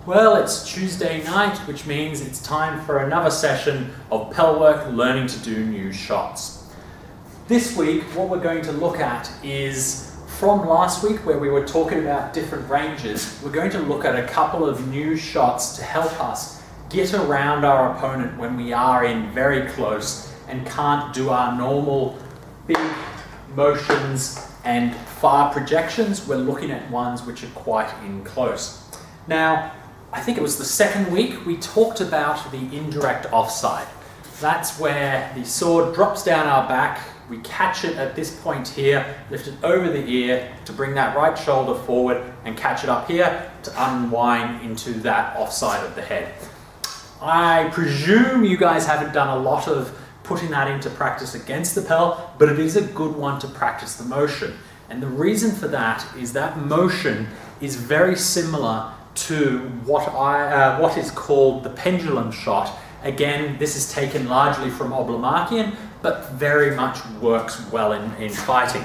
Well, it's Tuesday night, which means it's time for another session of Pell work, learning to do new shots. This week, what we're going to look at is from last week where we were talking about different ranges. We're going to look at a couple of new shots to help us get around our opponent when we are in very close and can't do our normal big motions and far projections. We're looking at ones which are quite in close. Now, I think it was the second week we talked about the indirect offside. That's where the sword drops down our back, we catch it at this point here, lift it over the ear to bring that right shoulder forward and catch it up here to unwind into that offside of the head. I presume you guys haven't done a lot of putting that into practice against the Pell, but it is a good one to practice the motion. And the reason for that is that motion is very similar to what is called the pendulum shot. Again, this is taken largely from Oblomarkian, but very much works well in fighting.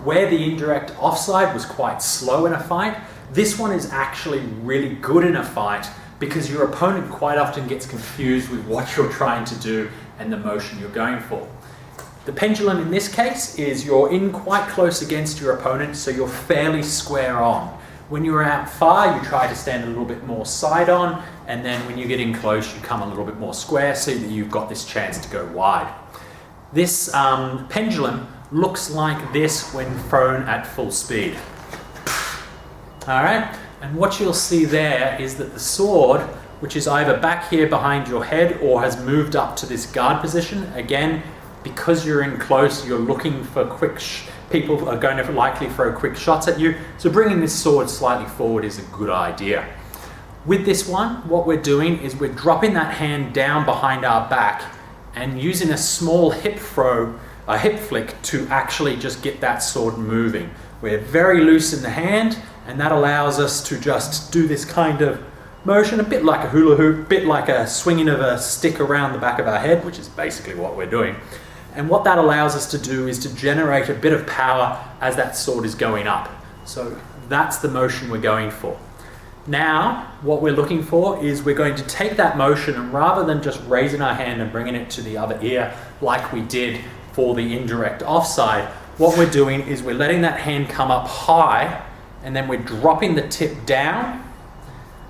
Where the indirect offside was quite slow in a fight, this one is actually really good in a fight because your opponent quite often gets confused with what you're trying to do and the motion you're going for. The pendulum in this case is you're in quite close against your opponent, so you're fairly square on. When you're out far, you try to stand a little bit more side on, and then when you get in close, you come a little bit more square so that you've got this chance to go wide. This pendulum looks like this when thrown at full speed. All right, and what you'll see there is that the sword, which is either back here behind your head or has moved up to this guard position, again, because you're in close, you're looking for quick people are going to likely throw quick shots at you, so bringing this sword slightly forward is a good idea. With this one, what we're doing is we're dropping that hand down behind our back and using a small hip flick to actually just get that sword moving. We're very loose in the hand, and that allows us to just do this kind of motion, a bit like a hula hoop, a bit like a swinging of a stick around the back of our head, which is basically what we're doing. And what that allows us to do is to generate a bit of power as that sword is going up. So that's the motion we're going for. Now, what we're looking for is we're going to take that motion, and rather than just raising our hand and bringing it to the other ear like we did for the indirect offside, what we're doing is we're letting that hand come up high, and then we're dropping the tip down,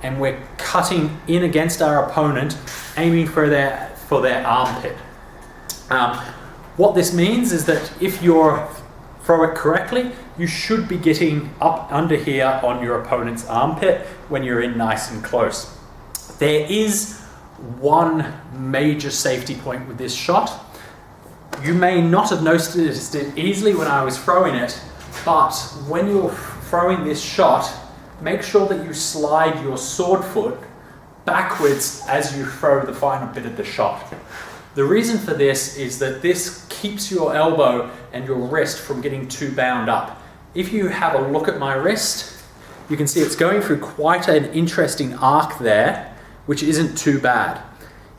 and we're cutting in against our opponent, aiming for their armpit. What this means is that if you throw it correctly, you should be getting up under here on your opponent's armpit when you're in nice and close. There is one major safety point with this shot. You may not have noticed it easily when I was throwing it, but when you're throwing this shot, make sure that you slide your sword foot backwards as you throw the final bit of the shot. The reason for this is that this keeps your elbow and your wrist from getting too bound up. If you have a look at my wrist, you can see it's going through quite an interesting arc there, which isn't too bad.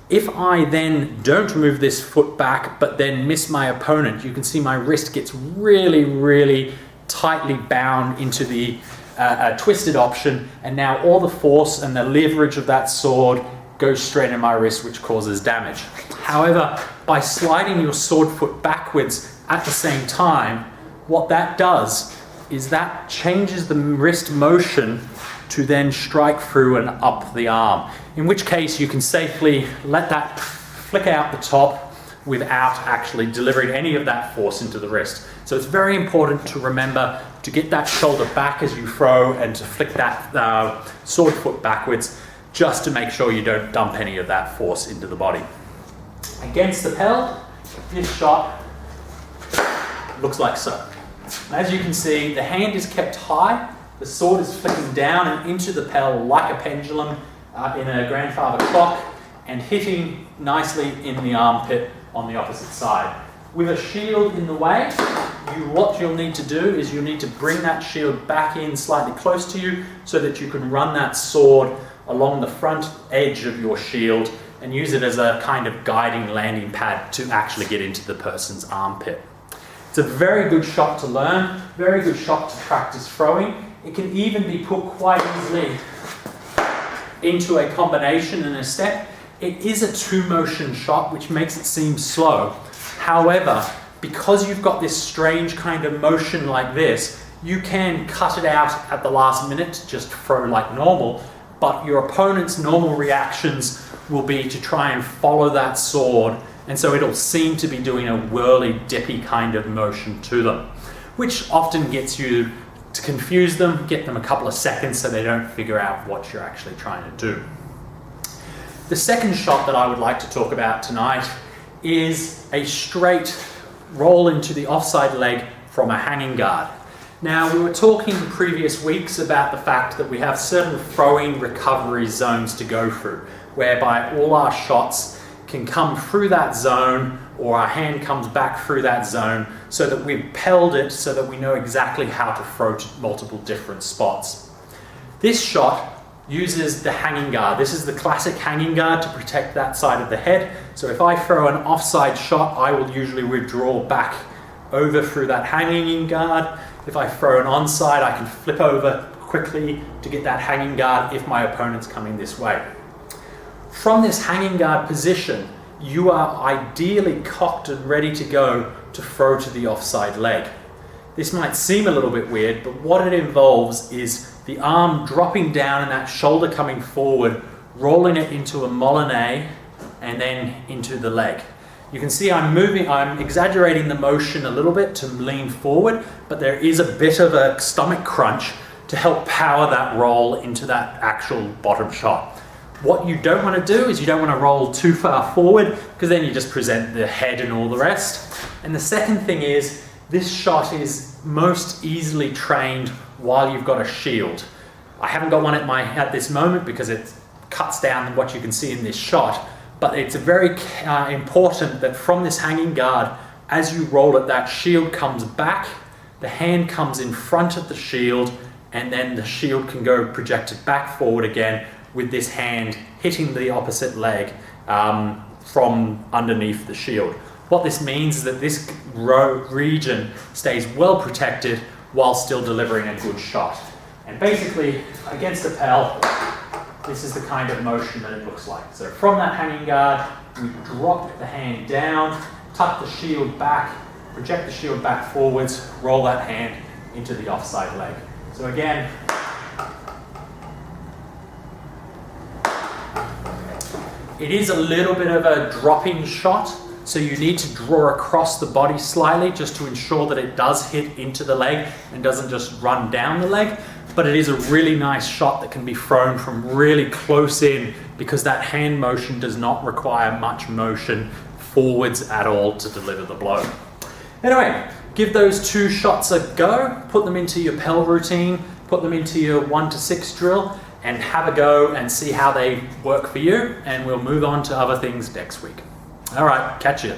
If I then don't move this foot back, but then miss my opponent, you can see my wrist gets really, really tightly bound into the twisted option, and now all the force and the leverage of that sword goes straight in my wrist, which causes damage. However, by sliding your sword foot backwards at the same time, what that does is that changes the wrist motion to then strike through and up the arm, in which case you can safely let that flick out the top without actually delivering any of that force into the wrist. So it's very important to remember to get that shoulder back as you throw and to flick that sword foot backwards, just to make sure you don't dump any of that force into the body. Against the Pell, this shot looks like so. As you can see, the hand is kept high, the sword is flicking down and into the Pell like a pendulum in a grandfather clock, and hitting nicely in the armpit on the opposite side. With a shield in the way, what you'll need to do is you'll need to bring that shield back in slightly close to you so that you can run that sword along the front edge of your shield and use it as a kind of guiding landing pad to actually get into the person's armpit. It's a very good shot to learn, very good shot to practice throwing. It can even be put quite easily into a combination and a step. It is a two-motion shot, which makes it seem slow. However, because you've got this strange kind of motion like this, you can cut it out at the last minute to just throw like normal, but your opponent's normal reactions will be to try and follow that sword, and so it'll seem to be doing a whirly, dippy kind of motion to them, which often gets you to confuse them, get them a couple of seconds so they don't figure out what you're actually trying to do. The second shot that I would like to talk about tonight is a straight roll into the offside leg from a hanging guard. Now, we were talking in previous weeks about the fact that we have certain throwing recovery zones to go through, whereby all our shots can come through that zone, or our hand comes back through that zone, so that we've pelled it so that we know exactly how to throw to multiple different spots. This shot uses the hanging guard. This is the classic hanging guard to protect that side of the head. So if I throw an offside shot, I will usually withdraw back over through that hanging guard. If I throw an onside, I can flip over quickly to get that hanging guard if my opponent's coming this way. From this hanging guard position, you are ideally cocked and ready to go to throw to the offside leg. This might seem a little bit weird, but what it involves is the arm dropping down and that shoulder coming forward, rolling it into a Molinet and then into the leg. You can see I'm exaggerating the motion a little bit to lean forward, but there is a bit of a stomach crunch to help power that roll into that actual bottom shot. What you don't want to do is you don't want to roll too far forward, because then you just present the head and all the rest. And the second thing is, this shot is most easily trained while you've got a shield. I haven't got one at this moment because it cuts down what you can see in this shot, but it's very important that from this hanging guard, as you roll it, that shield comes back, the hand comes in front of the shield, and then the shield can go projected back forward again with this hand hitting the opposite leg from underneath the shield. What this means is that this region stays well protected while still delivering a good shot. And basically, against a Pell, this is the kind of motion that it looks like. So from that hanging guard, we drop the hand down, tuck the shield back, project the shield back forwards, roll that hand into the offside leg. So again, it is a little bit of a dropping shot, so you need to draw across the body slightly just to ensure that it does hit into the leg and doesn't just run down the leg. But it is a really nice shot that can be thrown from really close in, because that hand motion does not require much motion forwards at all to deliver the blow. Anyway, give those two shots a go, put them into your Pell routine, put them into your 1 to 6 drill, and have a go and see how they work for you, and we'll move on to other things next week. All right, catch you.